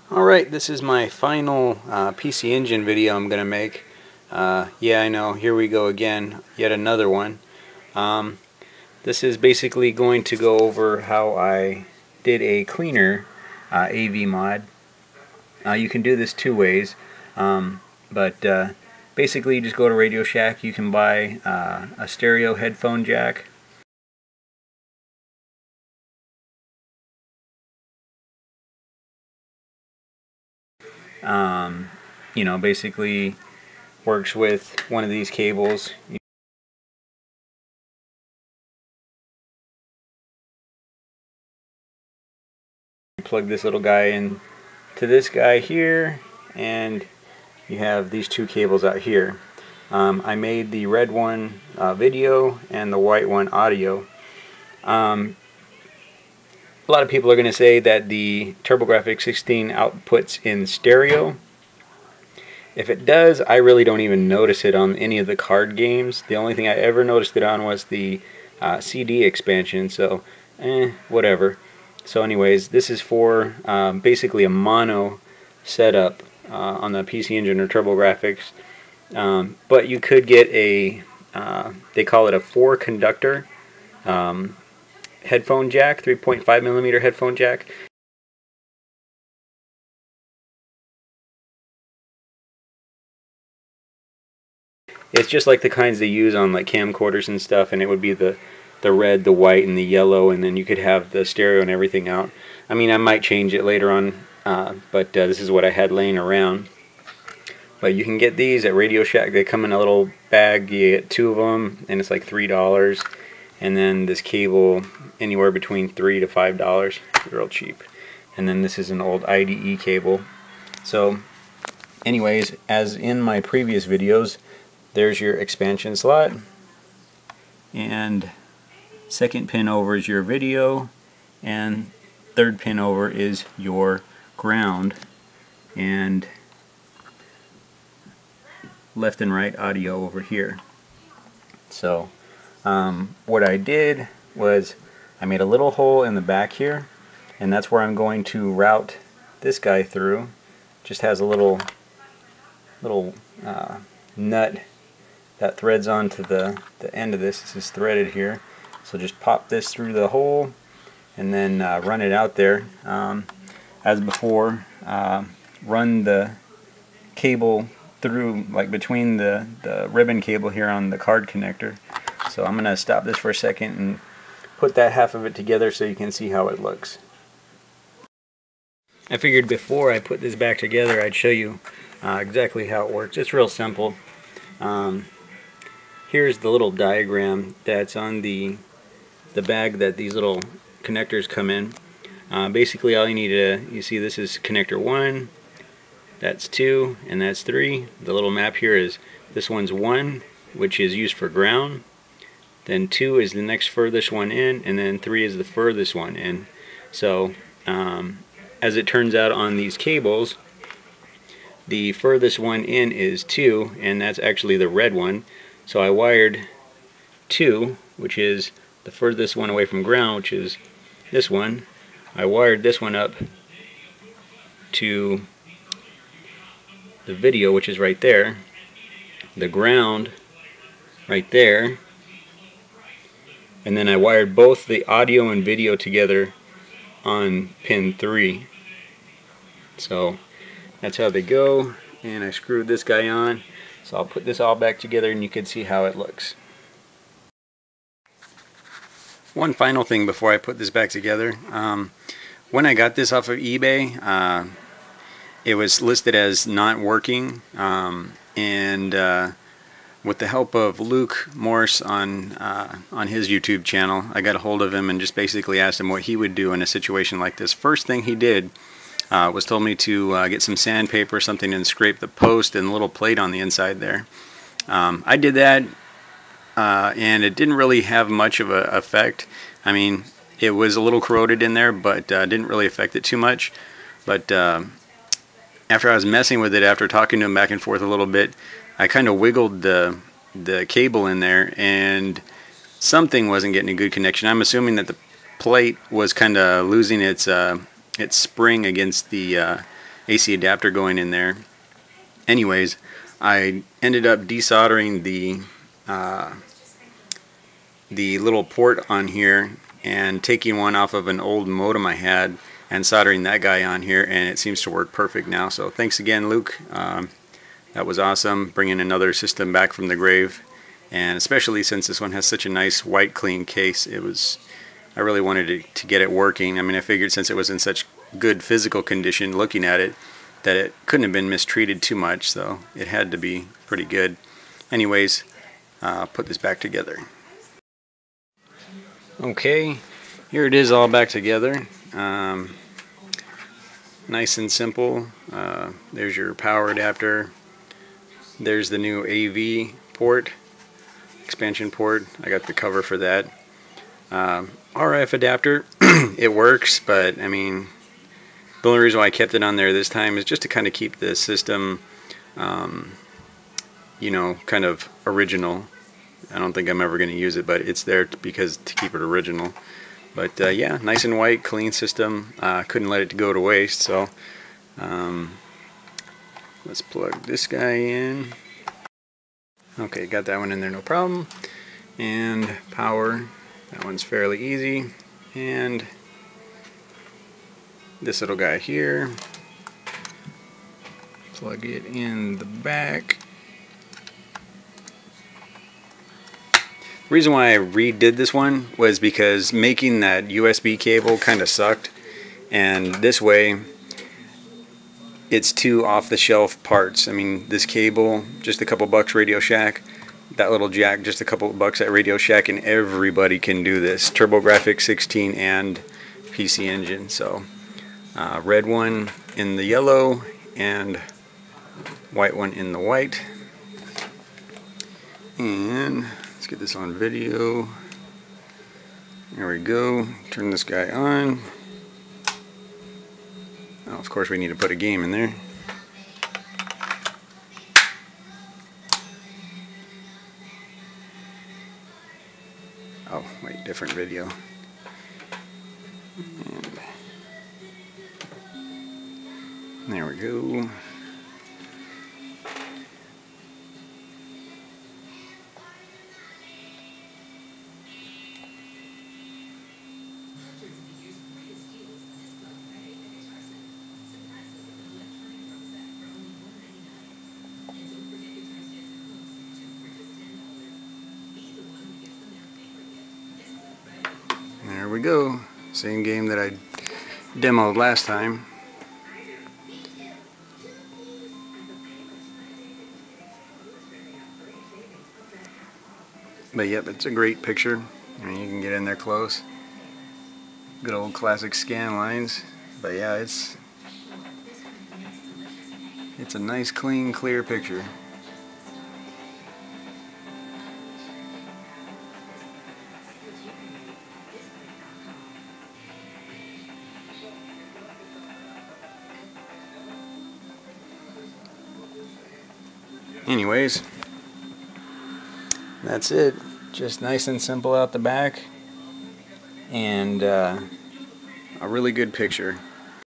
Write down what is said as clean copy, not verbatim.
Alright, this is my final PC Engine video I'm going to make. Yeah, I know, here we go again, yet another one. This is basically going to go over how I did a cleaner AV mod. You can do this two ways, but basically you just go to Radio Shack, you can buy a stereo headphone jack. You know, basically works with one of these cables. You plug this little guy in to this guy here, and you have these two cables out here. I made the red one video and the white one audio. A lot of people are going to say that the TurboGrafx 16 outputs in stereo. If it does, I really don't even notice it on any of the card games. The only thing I ever noticed it on was the CD expansion, so whatever. So anyways, this is for basically a mono setup on the PC Engine or TurboGrafx. But you could get a, they call it a 4-conductor headphone jack, 3.5mm headphone jack. It's just like the kinds they use on like camcorders and stuff, and it would be the red, the white, and the yellow, and then you could have the stereo and everything out. I mean, I might change it later on, but this is what I had laying around. But you can get these at Radio Shack. They come in a little bag. You get 2 of them, and it's like $3. And then this cable, anywhere between $3 to $5, real cheap. And then this is an old IDE cable. So, anyways, as in my previous videos, there's your expansion slot, and second pin over is your video, and third pin over is your ground, and left and right audio over here. So what I did was I made a little hole in the back here, and that's where I'm going to route this guy through. Just has a little nut that threads onto the end of this. This is threaded here, so just pop this through the hole and then run it out there. As before, run the cable through, like between the ribbon cable here on the card connector. So I'm going to stop this for a second and put that half of it together so you can see how it looks. I figured before I put this back together I'd show you exactly how it works. It's real simple. Here's the little diagram that's on the bag that these little connectors come in. Basically all you need to, you see this is connector 1, that's 2, and that's 3. The little map here is, this one's 1, which is used for ground, then 2 is the next furthest one in, and then 3 is the furthest one in. So as it turns out on these cables, the furthest one in is 2, and that's actually the red one. So I wired 2, which is the furthest one away from ground, which is this one. I wired this one up to the video, which is right there, the ground right there, and then I wired both the audio and video together on pin 3. So that's how they go, and I screwed this guy on. So I'll put this all back together and you can see how it looks. One final thing before I put this back together. When I got this off of eBay, it was listed as not working, and with the help of Luke Morse on his YouTube channel, I got a hold of him and just basically asked him what he would do in a situation like this. First thing he did was told me to get some sandpaper or something and scrape the post and the little plate on the inside there. I did that, and it didn't really have much of an effect. I mean, it was a little corroded in there, but didn't really affect it too much. But after I was messing with it, after talking to him back and forth a little bit, I kind of wiggled the cable in there, and something wasn't getting a good connection. I'm assuming that the plate was kind of losing its spring against the AC adapter going in there. Anyways, I ended up desoldering the little port on here and taking one off of an old modem I had and soldering that guy on here, and it seems to work perfect now. So thanks again, Luke. That was awesome, bringing another system back from the grave, and especially since this one has such a nice white clean case. I really wanted to get it working. I mean, I figured since it was in such good physical condition looking at it that it couldn't have been mistreated too much, so it had to be pretty good. Anyways, put this back together. Okay, here it is all back together. Nice and simple. There's your power adapter. There's the new AV port, expansion port. I got the cover for that. RF adapter. It works, but I mean, the only reason why I kept it on there this time is just to kind of keep the system, you know, kind of original. I don't think I'm ever going to use it, but it's there because to keep it original. But yeah, nice and white, clean system. Couldn't let it go to waste, so let's plug this guy in. Okay, got that one in there, no problem. And power, that one's fairly easy. And this little guy here, plug it in the back. The reason why I redid this one was because making that USB cable kind of sucked, and this way it's two off-the-shelf parts. I mean, this cable, just a couple bucks, Radio Shack. That little jack, just a couple bucks at Radio Shack, and everybody can do this. TurboGrafx 16 and PC Engine. So red one in the yellow and white one in the white. And let's get this on video. There we go. Turn this guy on. Oh, of course we need to put a game in there. Oh, wait, different video. And there we go. There we go. Same game that I demoed last time. But yep, it's a great picture. I mean, you can get in there close. Good old classic scan lines. But yeah, it's a nice, clean, clear picture. Anyways, that's it. Just nice and simple out the back, and a really good picture.